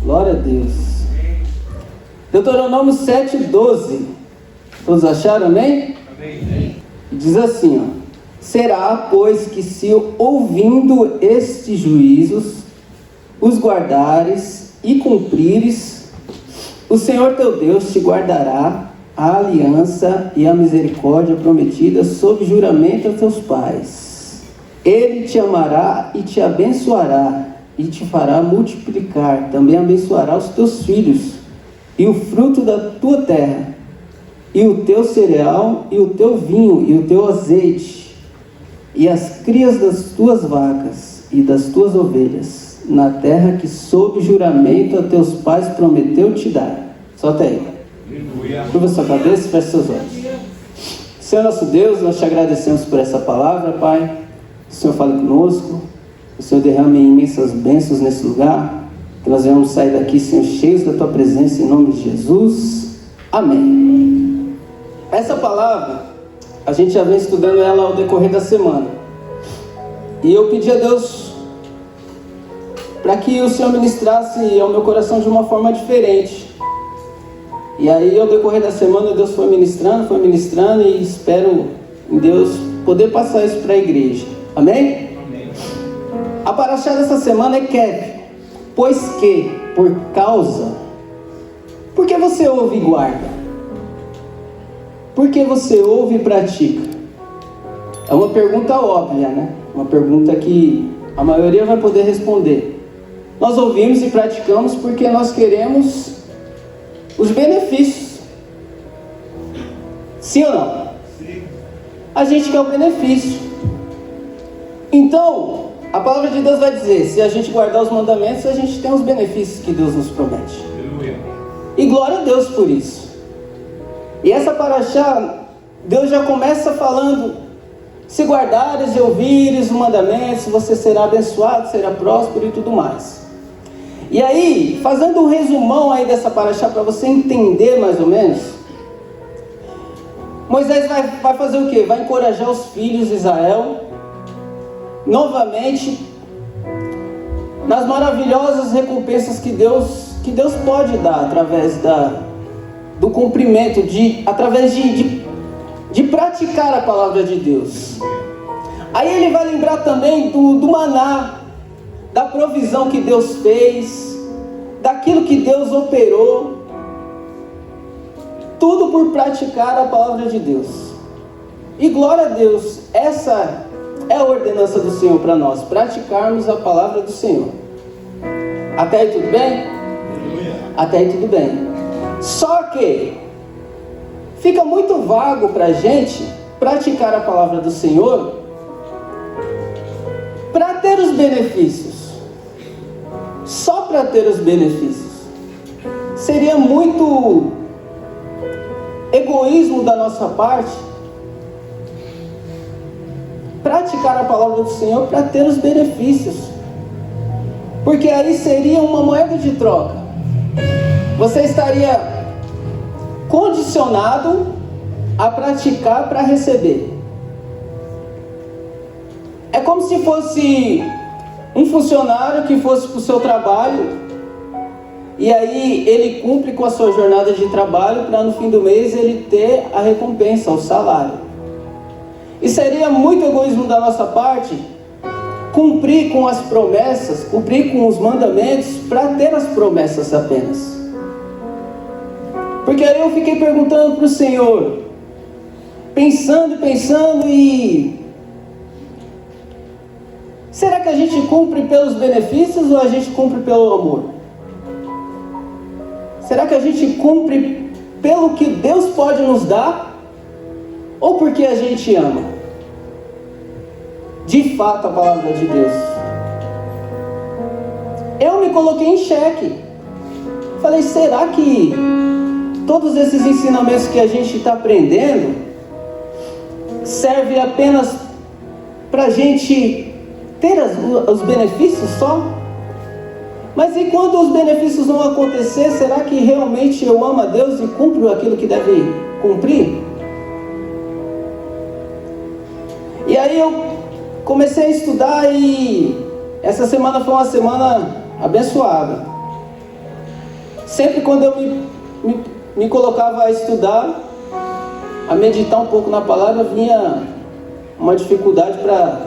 Glória a Deus. Deuteronômio 7:12. Todos acharam, amém? Amém. Diz assim, ó: será, pois, que se ouvindo estes juízos, os guardares e cumprires, o Senhor teu Deus te guardará a aliança e a misericórdia prometida sob juramento a teus pais. Ele te amará e te abençoará, e te fará multiplicar, também abençoará os teus filhos, e o fruto da tua terra, e o teu cereal, e o teu vinho, e o teu azeite, e as crias das tuas vacas, e das tuas ovelhas, na terra que sob juramento a teus pais prometeu te dar. Solta aí. Curva sua cabeça e feche seus olhos. Senhor nosso Deus, nós te agradecemos por essa palavra, Pai. O Senhor fale conosco, o Senhor derrame imensas bênçãos nesse lugar, que nós venhamos sair daqui, Senhor, cheios da tua presença, em nome de Jesus. Amém. Essa palavra, a gente já vem estudando ela ao decorrer da semana, e eu pedi a Deus para que o Senhor ministrasse ao meu coração de uma forma diferente. E aí, ao decorrer da semana, Deus foi ministrando, e espero em Deus poder passar isso para a igreja. Amém? Amém. A paraxá dessa semana é Kev. Pois que, por que você ouve e guarda? Por que você ouve e pratica? É uma pergunta óbvia, né? Uma pergunta que a maioria vai poder responder. Nós ouvimos e praticamos porque nós queremos os benefícios. Sim ou não? Sim. A gente quer o benefício. Então, a palavra de Deus vai dizer, se a gente guardar os mandamentos, a gente tem os benefícios que Deus nos promete. Aleluia. E glória a Deus por isso. E essa paraxá, Deus já começa falando: se guardares e ouvires os mandamentos, você será abençoado, será próspero e tudo mais. E aí, fazendo um resumão aí dessa paraxá para você entender mais ou menos, Moisés vai fazer o quê? Vai encorajar os filhos de Israel novamente nas maravilhosas recompensas que Deus pode dar através do cumprimento, através de praticar a palavra de Deus. Aí ele vai lembrar também do maná, da provisão que Deus fez, daquilo que Deus operou, tudo por praticar a palavra de Deus. E glória a Deus, essa é a ordenança do Senhor para nós, praticarmos a palavra do Senhor. Até aí tudo bem? Até aí tudo bem. Só que fica muito vago para a gente praticar a palavra do Senhor para ter os benefícios. Só para ter os benefícios. Seria muito egoísmo da nossa parte praticar a palavra do Senhor para ter os benefícios, porque aí seria uma moeda de troca. Você estaria condicionado a praticar para receber. É como se fosse um funcionário que fosse para o seu trabalho, e aí ele cumpre com a sua jornada de trabalho para no fim do mês ele ter a recompensa, o salário. E seria muito egoísmo da nossa parte cumprir com as promessas, cumprir com os mandamentos para ter as promessas apenas. Porque aí eu fiquei perguntando para o Senhor, pensando e será que a gente cumpre pelos benefícios ou a gente cumpre pelo amor? Será que a gente cumpre pelo que Deus pode nos dar ou porque a gente ama? De fato, a palavra de Deus. Eu me coloquei em xeque. Falei, será que todos esses ensinamentos que a gente está aprendendo servem apenas para a gente ter os benefícios só? Mas e quando os benefícios não acontecer, será que realmente eu amo a Deus e cumpro aquilo que deve cumprir? E aí eu comecei a estudar e essa semana foi uma semana abençoada. sempre quando eu me colocava a estudar, a meditar um pouco na palavra, vinha uma dificuldade para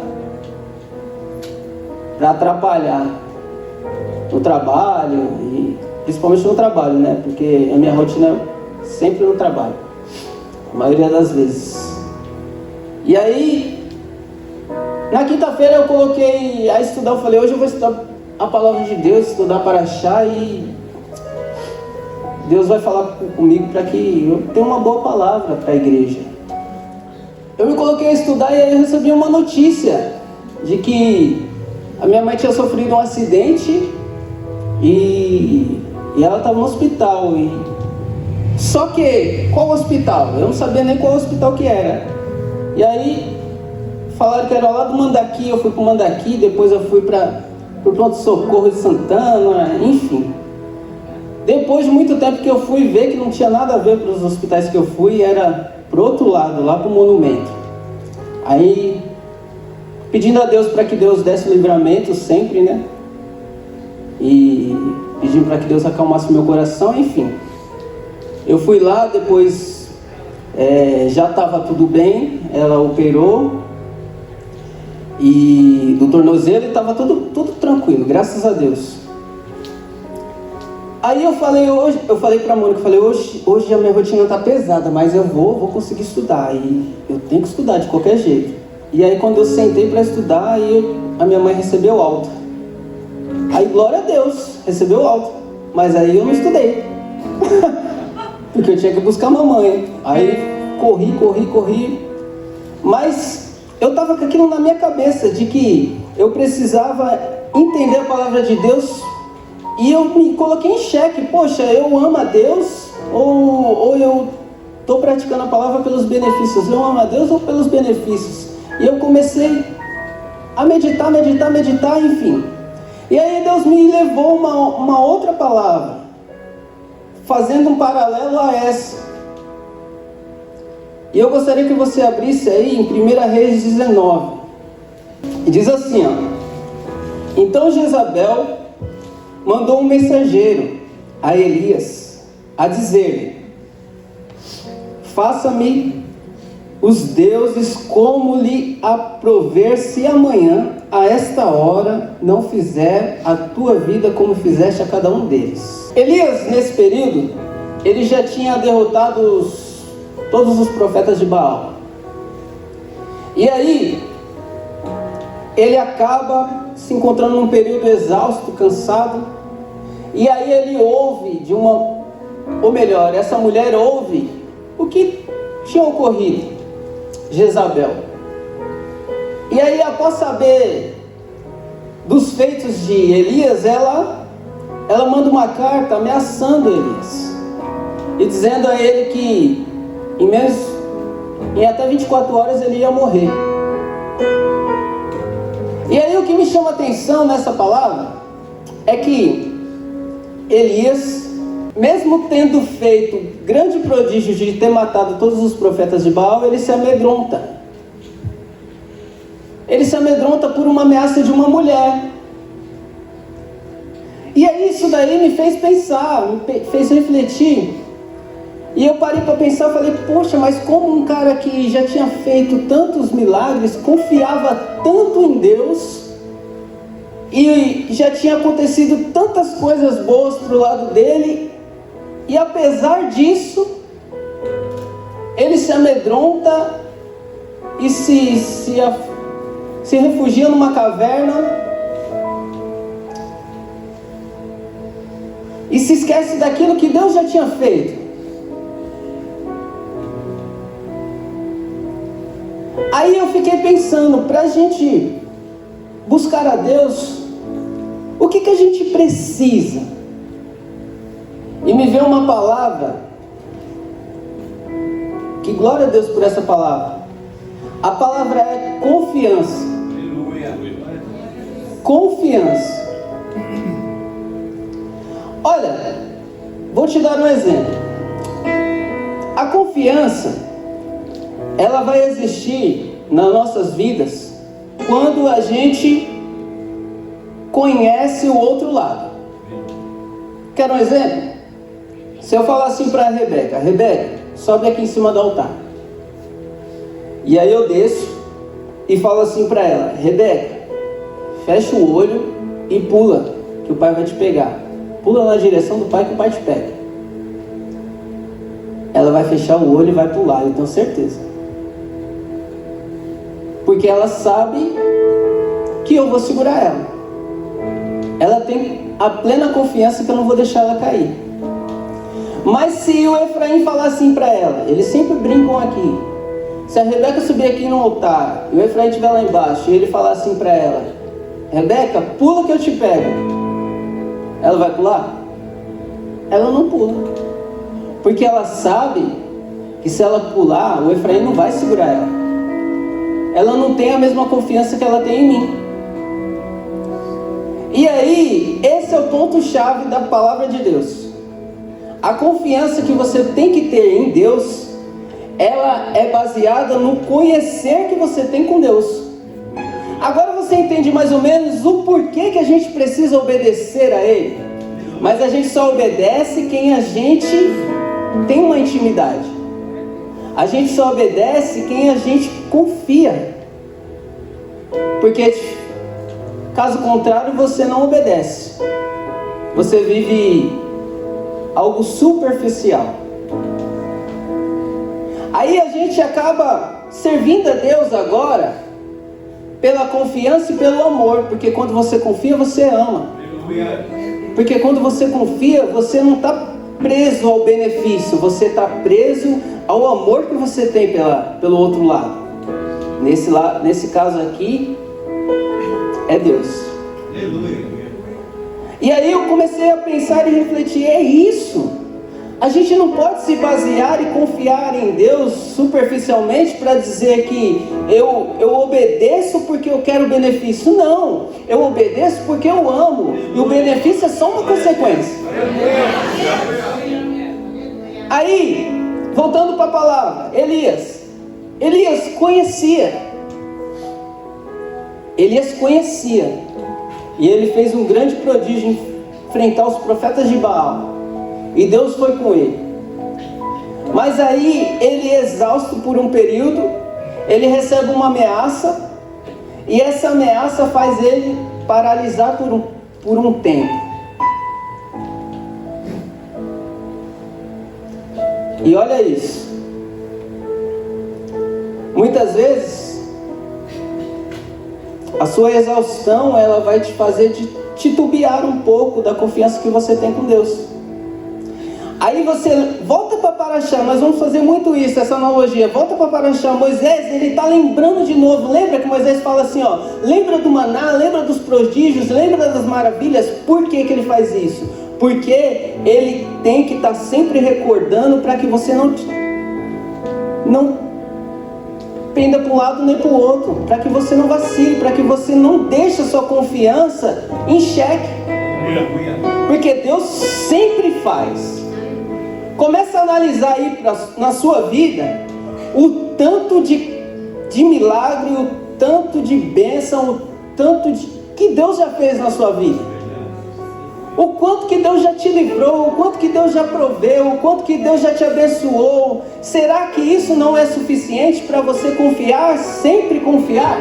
atrapalhar no trabalho, e principalmente no trabalho, né? Porque a minha rotina é sempre no trabalho, a maioria das vezes. E aí, na quinta-feira eu coloquei a estudar, eu falei, hoje eu vou estudar a palavra de Deus, estudar Paraxá, e Deus vai falar comigo para que eu tenha uma boa palavra para a igreja. Eu me coloquei a estudar e aí eu recebi uma notícia de que a minha mãe tinha sofrido um acidente e ela estava no hospital. Só que, qual hospital? Eu não sabia nem qual hospital que era. E aí, falaram que era lá do Mandaqui, eu fui para o Mandaqui, depois eu fui para o pronto-socorro de Santana, enfim. Depois de muito tempo que eu fui ver que não tinha nada a ver para os hospitais que eu fui, era pro outro lado, lá pro monumento. Aí, pedindo a Deus para que Deus desse livramento sempre, né? E pedindo para que Deus acalmasse meu coração, enfim. Eu fui lá, depois já estava tudo bem, ela operou e do tornozelo estava tudo tranquilo, graças a Deus. Aí eu falei pra Mônica, hoje a minha rotina tá pesada, mas eu vou conseguir estudar, e eu tenho que estudar de qualquer jeito. E aí quando eu sentei para estudar, aí a minha mãe recebeu alta. Aí glória a Deus, recebeu alta, mas aí eu não estudei, porque eu tinha que buscar a mamãe. Aí corri, mas eu tava com aquilo na minha cabeça, de que eu precisava entender a palavra de Deus. E eu me coloquei em xeque, poxa, eu amo a Deus ou eu estou praticando a palavra pelos benefícios? Eu amo a Deus ou pelos benefícios? E eu comecei a meditar, enfim. E aí Deus me levou uma outra palavra, fazendo um paralelo a essa. E eu gostaria que você abrisse aí em 1 Reis 19. E diz assim, ó. Então Jezabel mandou um mensageiro a Elias a dizer-lhe: faça-me os deuses como lhe aprouver, se amanhã a esta hora não fizer a tua vida como fizeste a cada um deles. Elias, nesse período, ele já tinha derrotado todos os profetas de Baal. E aí ele acaba se encontrando num período exausto, cansado, e aí ele ouve essa mulher ouve o que tinha ocorrido, Jezabel. E aí, após saber dos feitos de Elias, ela manda uma carta ameaçando Elias e dizendo a ele que em até 24 horas ele ia morrer. E aí o que me chama a atenção nessa palavra é que Elias, mesmo tendo feito grande prodígio de ter matado todos os profetas de Baal, ele se amedronta. Ele se amedronta por uma ameaça de uma mulher. E aí isso daí me fez pensar, me fez refletir. E eu parei para pensar, falei, poxa, mas como um cara que já tinha feito tantos milagres, confiava tanto em Deus, e já tinha acontecido tantas coisas boas para o lado dele, e apesar disso, ele se amedronta e se refugia numa caverna, e se esquece daquilo que Deus já tinha feito. Aí eu fiquei pensando, para a gente buscar a Deus, o que a gente precisa? E me veio uma palavra, que glória a Deus por essa palavra. A palavra é confiança. Confiança. Olha, vou te dar um exemplo. A confiança, ela vai existir nas nossas vidas quando a gente conhece o outro lado. Quer um exemplo? Se eu falar assim para a Rebeca, Rebeca, sobe aqui em cima do altar. E aí eu desço e falo assim para ela, Rebeca, fecha o olho e pula, que o pai vai te pegar. Pula na direção do pai que o pai te pega. Ela vai fechar o olho e vai pular, eu tenho certeza. Porque ela sabe que eu vou segurar ela. Ela tem a plena confiança que eu não vou deixar ela cair. Mas se o Efraim falar assim para ela, eles sempre brincam aqui. Se a Rebeca subir aqui no altar e o Efraim estiver lá embaixo e ele falar assim para ela, Rebeca, pula que eu te pego. Ela vai pular? Ela não pula. Porque ela sabe que se ela pular, o Efraim não vai segurar ela. Ela não tem a mesma confiança que ela tem em mim. E aí, esse é o ponto-chave da palavra de Deus. A confiança que você tem que ter em Deus, ela é baseada no conhecer que você tem com Deus. Agora você entende mais ou menos o porquê que a gente precisa obedecer a Ele. Mas a gente só obedece quem a gente tem uma intimidade. A gente só obedece quem a gente confia. Porque caso contrário você não obedece. Você vive algo superficial. Aí a gente acaba servindo a Deus agora pela confiança e pelo amor. Porque quando você confia, você ama. Porque quando você confia, você não está preso ao benefício, você está preso ao amor que você tem pelo outro lado. Nesse caso aqui, é Deus. E aí eu comecei a pensar e refletir, é isso. A gente não pode se basear e confiar em Deus superficialmente para dizer que eu obedeço porque eu quero benefício. Não, eu obedeço porque eu amo. E o benefício é só uma consequência. Aí, voltando para a palavra, Elias conhecia. Elias conhecia. E ele fez um grande prodígio em enfrentar os profetas de Baal. E Deus foi com ele. Mas aí ele, exausto por um período, ele recebe uma ameaça. E essa ameaça faz ele paralisar por um tempo. E olha isso. Muitas vezes a sua exaustão, ela vai te fazer titubear um pouco da confiança que você tem com Deus. Aí você volta para Paraxá, nós vamos fazer muito isso, essa analogia. Volta para Paraxá, Moisés, ele está lembrando de novo. Lembra que Moisés fala assim, ó, lembra do maná, lembra dos prodígios, lembra das maravilhas. Por que ele faz isso? Porque ele tem que estar sempre recordando para que você não penda para um lado nem para o outro, para que você não vacile, para que você não deixe a sua confiança em xeque. Porque Deus sempre faz. Começa a analisar aí na sua vida o tanto de milagre, o tanto de bênção, o tanto que Deus já fez na sua vida. O quanto que Deus já te livrou, o quanto que Deus já proveu, o quanto que Deus já te abençoou. Será que isso não é suficiente para você confiar, sempre confiar?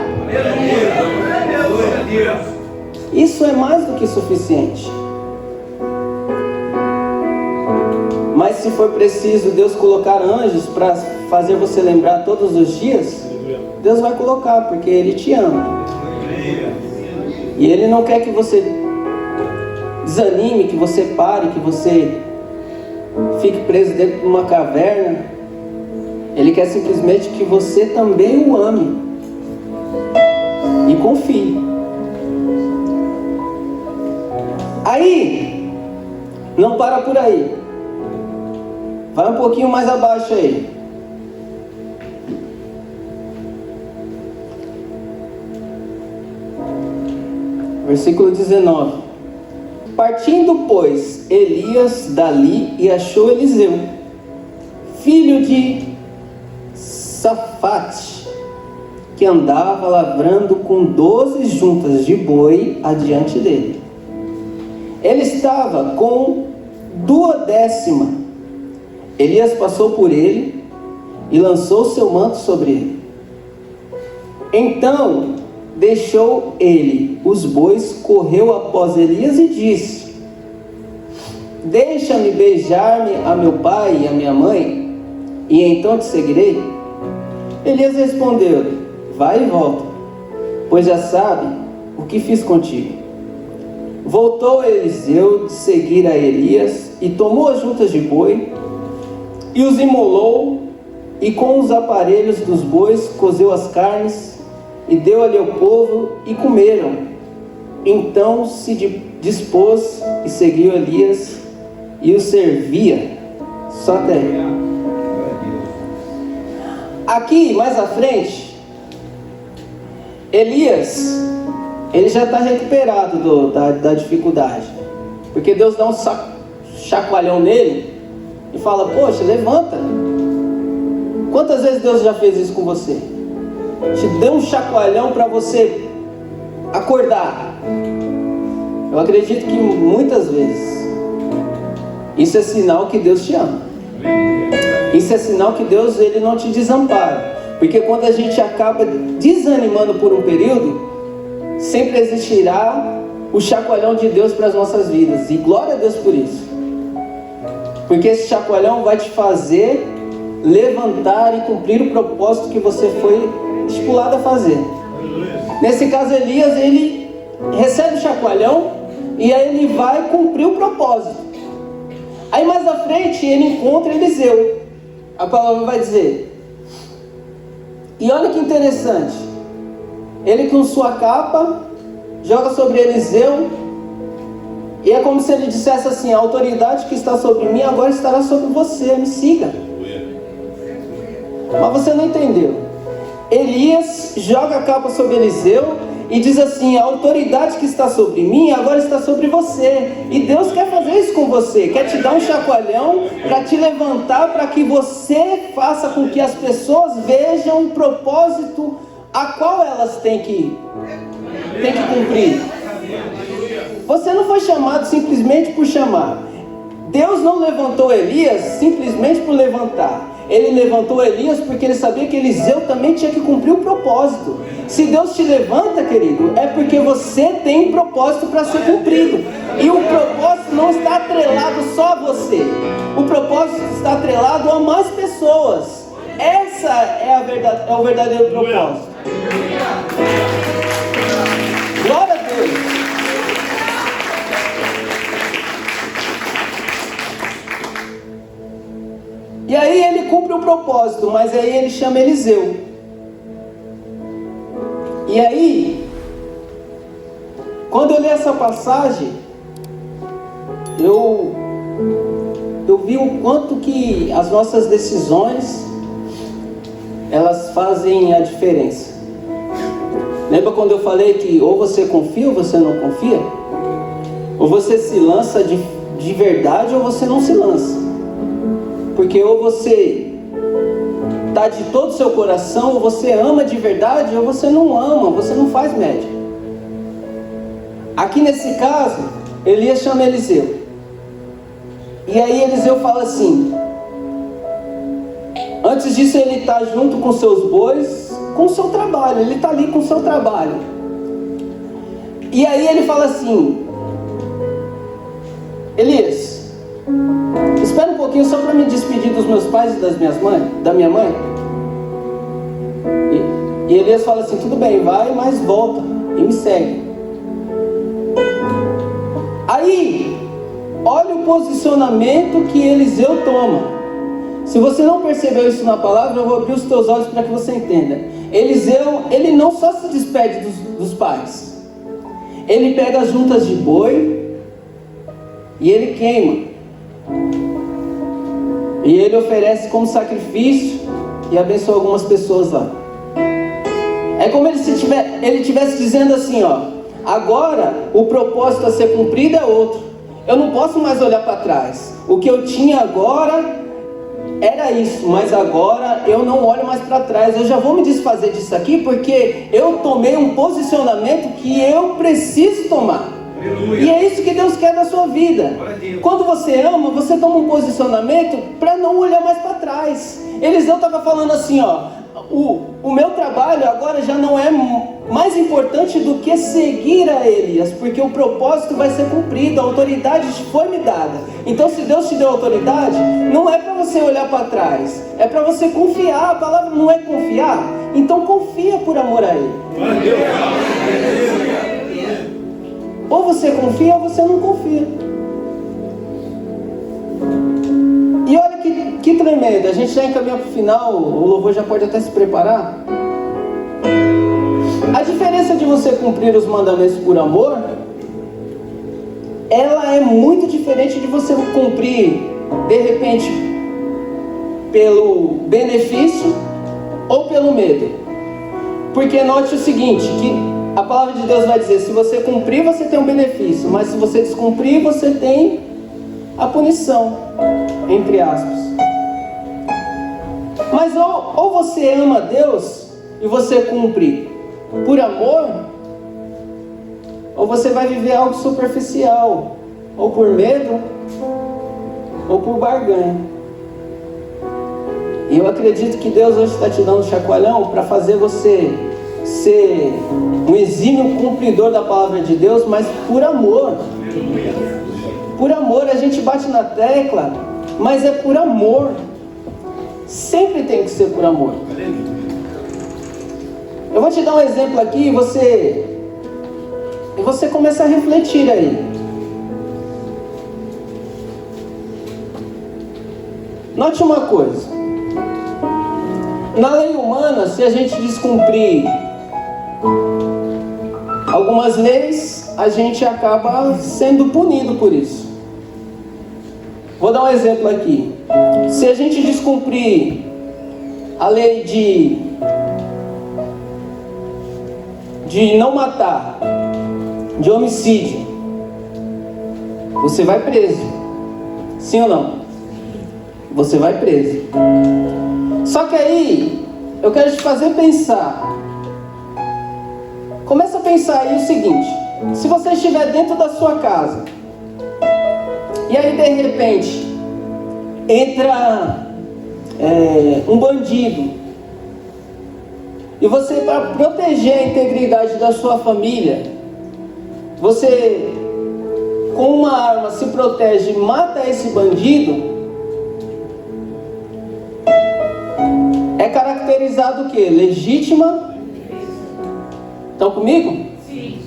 Isso é mais do que suficiente. Mas se for preciso Deus colocar anjos para fazer você lembrar todos os dias, Deus vai colocar, porque Ele te ama. E Ele não quer que você desanime, que você pare, que você fique preso dentro de uma caverna. Ele quer simplesmente que você também o ame e confie. Aí, não para por aí. Vai um pouquinho mais abaixo aí. Versículo 19. Partindo, pois, Elias dali e achou Eliseu, filho de Safate, que andava lavrando com 12 juntas de boi adiante dele. Ele estava com 1/12 Elias passou por ele e lançou seu manto sobre ele. Então deixou ele os bois, correu após Elias e disse: deixa-me beijar-me a meu pai e a minha mãe, e então te seguirei. Elias respondeu: vai e volta, pois já sabe o que fiz contigo. Voltou Eliseu de seguir a Elias e tomou as juntas de boi e os imolou, e com os aparelhos dos bois cozeu as carnes e deu ali ao povo e comeram. Então se dispôs e seguiu Elias e o servia. Só até aí. Aqui mais à frente, Elias, ele já está recuperado da dificuldade, porque Deus dá um chacoalhão nele e fala: poxa, levanta. Quantas vezes Deus já fez isso com você? Te deu um chacoalhão para você acordar. Eu acredito que muitas vezes. Isso é sinal que Deus te ama. Isso é sinal que Deus, ele não te desampara. Porque quando a gente acaba desanimando por um período, sempre existirá o chacoalhão de Deus para as nossas vidas. E glória a Deus por isso. Porque esse chacoalhão vai te fazer levantar e cumprir o propósito que você foi estipulado a fazer. Nesse caso, Elias, ele recebe o chacoalhão e aí ele vai cumprir o propósito. Aí mais à frente ele encontra Eliseu. A palavra vai dizer, e olha que interessante, ele com sua capa joga sobre Eliseu, e é como se ele dissesse assim: a autoridade que está sobre mim agora estará sobre você, me siga. Mas você não entendeu. Elias joga a capa sobre Eliseu e diz assim: a autoridade que está sobre mim agora está sobre você. E Deus quer fazer isso com você, quer te dar um chacoalhão para te levantar, para que você faça com que as pessoas vejam o propósito a qual elas têm que cumprir. Você não foi chamado simplesmente por chamar. Deus não levantou Elias simplesmente por levantar. Ele levantou Elias porque ele sabia que Eliseu também tinha que cumprir o propósito. Se Deus te levanta, querido, é porque você tem um propósito para ser cumprido. E o propósito não está atrelado só a você. O propósito está atrelado a mais pessoas. Essa é o verdadeiro propósito. Glória a Deus. E aí ele cumpre o propósito, mas aí ele chama Eliseu. E aí, quando eu li essa passagem, eu vi o quanto que as nossas decisões, elas fazem a diferença. Lembra quando eu falei que ou você confia ou você não confia? Ou você se lança de verdade ou você não se lança. Porque ou você está de todo o seu coração, ou você ama de verdade, ou você não ama, você não faz média. Aqui nesse caso, Elias chama Eliseu. E aí Eliseu fala assim, antes disso ele está junto com seus bois, com o seu trabalho, ele está ali com o seu trabalho. E aí ele fala assim, Elias, espera um pouquinho só para me despedir dos meus pais e da minha mãe. E Elias fala assim, tudo bem, vai, mas volta e me segue. Aí, olha o posicionamento que Eliseu toma. Se você não percebeu isso na palavra, eu vou abrir os teus olhos para que você entenda. Eliseu, ele não só se despede dos pais. Ele pega as juntas de boi e ele queima. E ele oferece como sacrifício e abençoa algumas pessoas lá. É como ele estivesse dizendo assim, ó, agora o propósito a ser cumprido é outro. Eu não posso mais olhar para trás. O que eu tinha agora era isso, mas agora eu não olho mais para trás. Eu já vou me desfazer disso aqui porque eu tomei um posicionamento que eu preciso tomar. E é isso que Deus quer da sua vida. Quando você ama, você toma um posicionamento para não olhar mais para trás. Eliseu estava falando assim, ó, o meu trabalho agora já não é mais importante do que seguir a Elias, porque o propósito vai ser cumprido, a autoridade foi me dada. Então, se Deus te deu autoridade, não é para você olhar para trás, é para você confiar. A palavra não é confiar, então confia por amor a Ele. Ou você confia ou você não confia. E olha que tremendo, a gente já encaminha para o final, o louvor já pode até se preparar. A diferença de você cumprir os mandamentos por amor, ela é muito diferente de você cumprir, de repente, pelo benefício ou pelo medo. Porque note o seguinte, que a palavra de Deus vai dizer, se você cumprir, você tem um benefício, mas se você descumprir, você tem a punição, entre aspas. Mas ou você ama Deus e você cumpre por amor, ou você vai viver algo superficial, ou por medo, ou por barganha. E eu acredito que Deus hoje está te dando um chacoalhão para fazer você ser um exímio cumpridor da palavra de Deus, mas por amor. Por amor, a gente bate na tecla, mas é por amor. Sempre tem que ser por amor. Eu vou te dar um exemplo aqui e você começa a refletir aí. Note uma coisa. Na lei humana, se a gente descumprir algumas leis, a gente acaba sendo punido por isso. Vou dar um exemplo aqui. Se a gente descumprir a lei de não matar, de homicídio, você vai preso. Sim ou não? Você vai preso. Só que aí, eu quero te fazer pensar. Começa a pensar aí o seguinte: se você estiver dentro da sua casa, e aí de repente entra um bandido, e você, para proteger a integridade da sua família, você com uma arma se protege e mata esse bandido, é caracterizado o quê? Legítima. Estão comigo? Sim.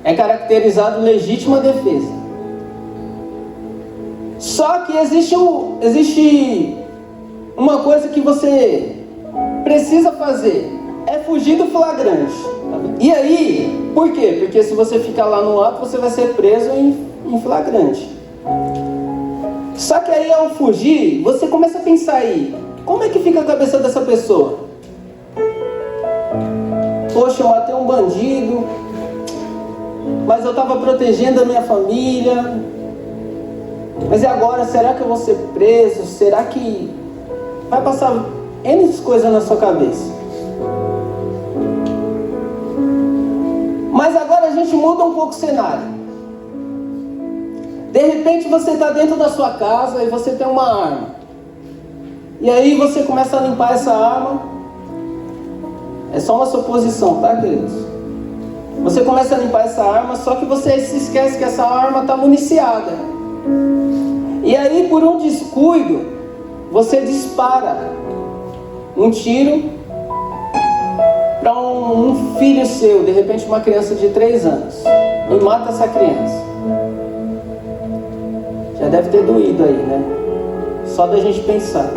É caracterizado legítima defesa. Só que existe uma coisa que você precisa fazer. É fugir do flagrante. E aí, por quê? Porque se você ficar lá no ato, você vai ser preso em flagrante. Só que aí, ao fugir, você começa a pensar aí, como é que fica a cabeça dessa pessoa? Poxa, eu matei um bandido, mas eu estava protegendo a minha família. Mas e agora? Será que eu vou ser preso? Será que vai passar N coisas na sua cabeça? Mas agora a gente muda um pouco o cenário. De repente você está dentro da sua casa e você tem uma arma. E aí você começa a limpar essa arma. É só uma suposição, tá, queridos? Você começa a limpar essa arma, só que você se esquece que essa arma está municiada. E aí, por um descuido, você dispara um tiro para um filho seu, de repente uma criança de 3 anos, e mata essa criança. Já deve ter doído aí, né? Só da gente pensar.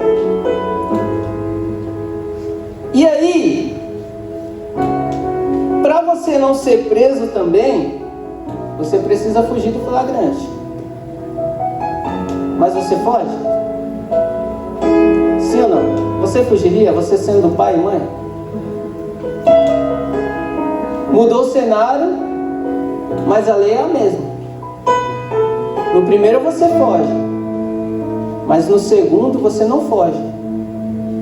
E aí, para você não ser preso também, você precisa fugir do flagrante. Mas você foge? Sim ou não? Você fugiria, você sendo pai e mãe? Mudou o cenário, mas a lei é a mesma. No primeiro você foge, mas no segundo você não foge,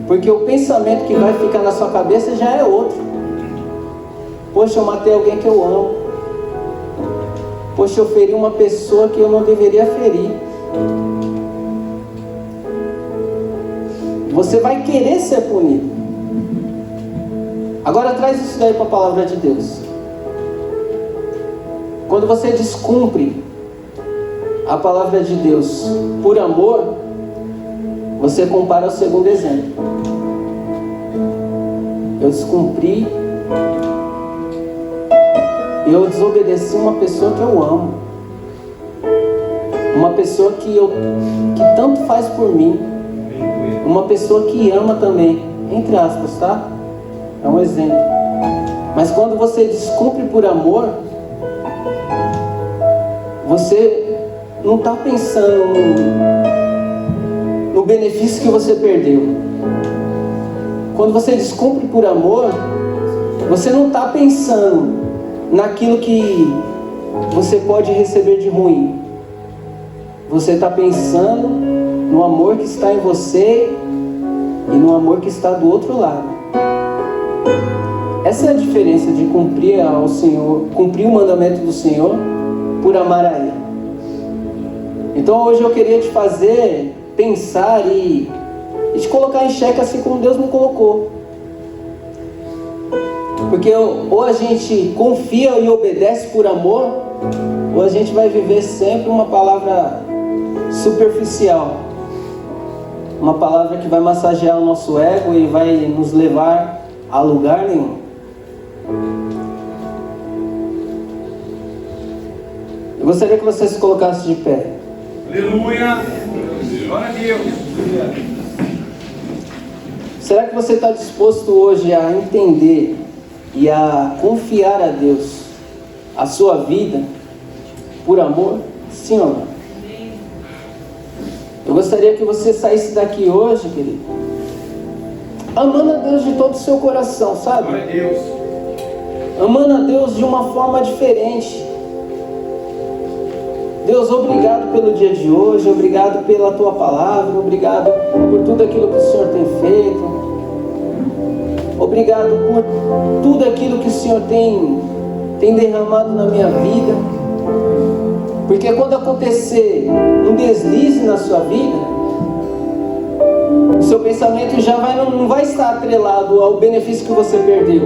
porque o pensamento que vai ficar na sua cabeça já é outro. Poxa, eu matei alguém que eu amo. poxa, eu feri uma pessoa que eu não deveria ferir. Você vai querer ser punido. Agora traz isso daí para a palavra de Deus. Quando você descumpre a palavra de Deus por amor, você compara ao segundo exemplo. Eu descumpri, eu desobedeci uma pessoa que eu amo, uma pessoa que tanto faz por mim, uma pessoa que ama também, entre aspas, tá? É um exemplo. Mas quando você descumpre por amor, você não está pensando no benefício que você perdeu. Quando você descumpre por amor, você não está pensando naquilo que você pode receber de ruim. Você está pensando no amor que está em você e no amor que está do outro lado. Essa é a diferença de cumprir ao Senhor, cumprir o mandamento do Senhor por amar a Ele. Então hoje eu queria te fazer pensar e te colocar em xeque assim como Deus me colocou. Porque ou a gente confia e obedece por amor, ou a gente vai viver sempre uma palavra superficial. Uma palavra que vai massagear o nosso ego e vai nos levar a lugar nenhum. Eu gostaria que você se colocasse de pé. Aleluia! Glória a Deus! Será que você está disposto hoje a entender e a confiar a Deus a sua vida por amor? Sim ou não? Eu gostaria que você saísse daqui hoje, querido, amando a Deus de todo o seu coração, sabe? Glória a Deus! Amando a Deus de uma forma diferente. Deus, obrigado pelo dia de hoje, obrigado pela Tua palavra, obrigado por tudo aquilo que o Senhor tem feito, obrigado por tudo aquilo que o Senhor tem derramado na minha vida, porque quando acontecer um deslize na sua vida, o seu pensamento já não vai estar atrelado ao benefício que você perdeu,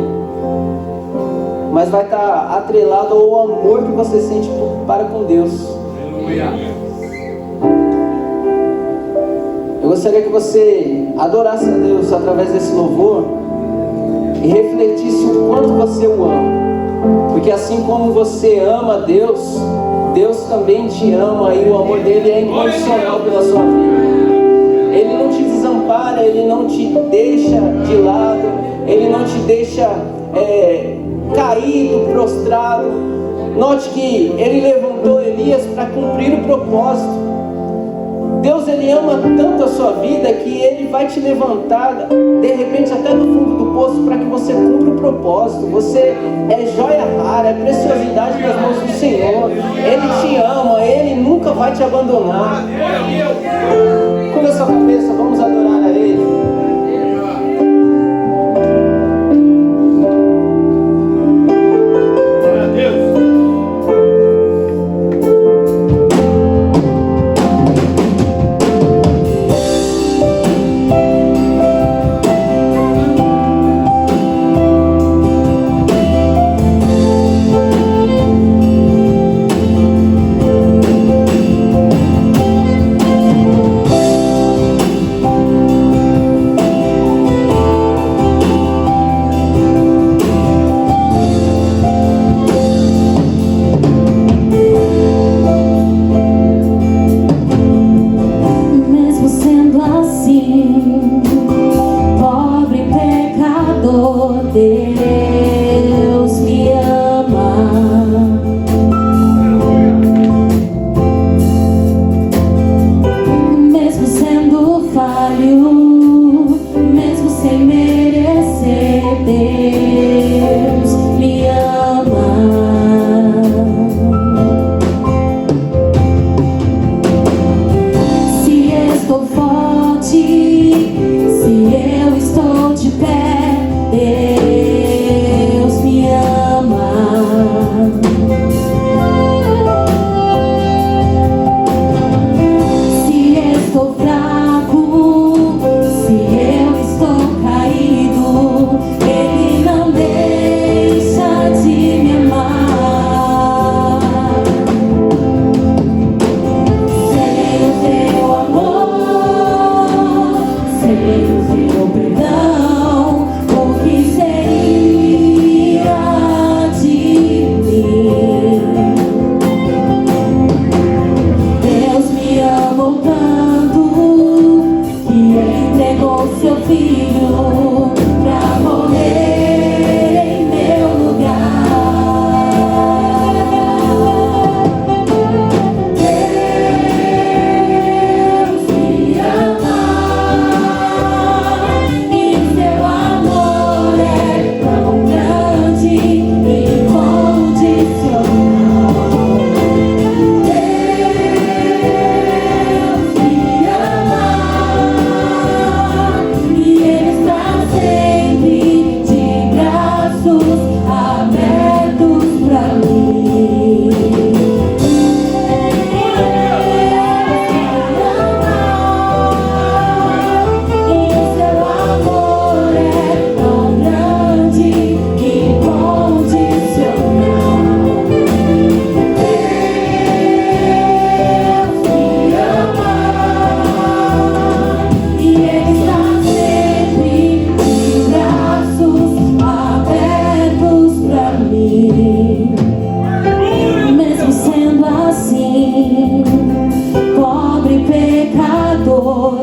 mas vai estar atrelado ao amor que você sente para com Deus. Eu gostaria que você adorasse a Deus através desse louvor e refletisse o quanto você o ama, porque assim como você ama a Deus, Deus também te ama e o amor dele é incondicional pela sua vida. Ele não te desampara, ele não te deixa de lado, ele não te deixa caído, prostrado. Note que ele levantou Elias para cumprir o propósito. Deus, ele ama tanto a sua vida que ele vai te levantar, de repente até no fundo do poço, para que você cumpra o propósito. Você é joia rara, é preciosidade nas mãos do Senhor. Ele te ama, ele nunca vai te abandonar. Curva a sua cabeça, vamos adorar a Ele.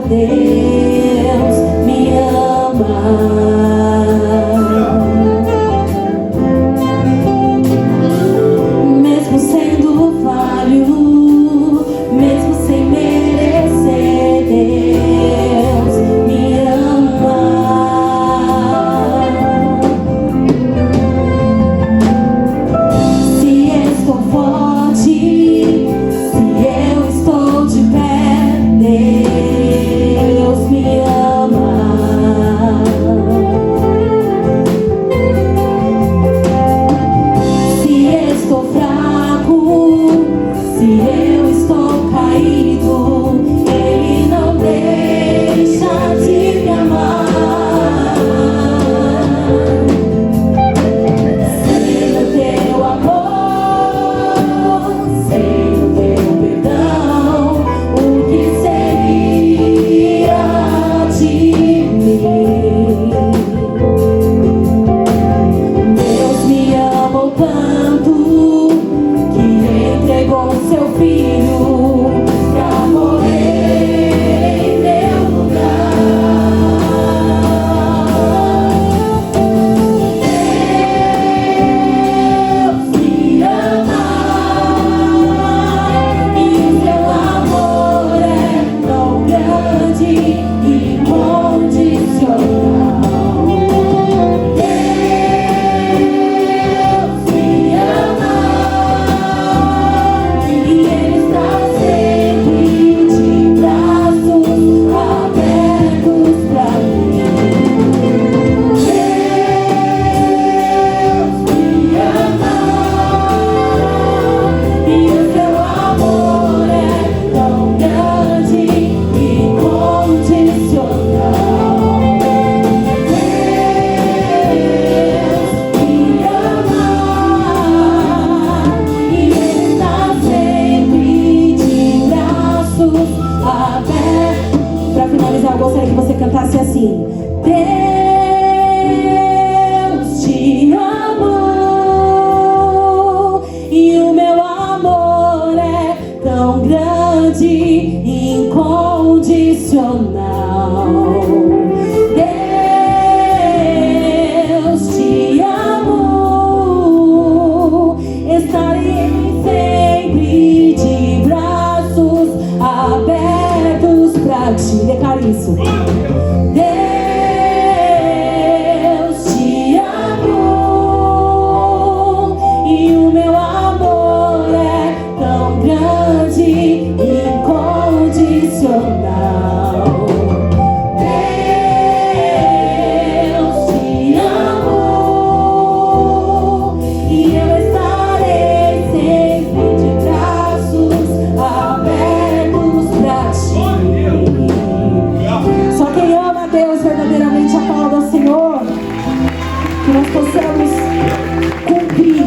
Deus me ama. Mesmo sendo falho, mesmo sem merecer, Deus me ama. Se estou forte, se eu estou de pé, Deus me ama. Se estou fraco, se eu estou caído, Ele não deixa de me amar. Sei do teu amor, sei do teu perdão, o que seria de mim? Deus me amou tanto que entregou seu filho pra morrer em meu lugar. Deus me ama e seu amor é tão grande e incondicional. Deus me ama e Ele está sempre de braços abertos pra mim. Deus me ama e o seu amor é tão grande e incondicional. Deus me ama e Ele está sempre de braços abertos. Para finalizar, eu gostaria que você cantasse assim: Deus te amou e o meu amor é tão grande e incondicional. Deus te amou, estarei sempre de braços abertos pra ti. Declara isso. Deus te amou e o meu amor é tão grande e incondicional. Deus te amou e eu estarei sempre de braços abertos pra ti. Só quem ama a Deus verdadeiramente aplauda ao Senhor, que nós possamos cumprir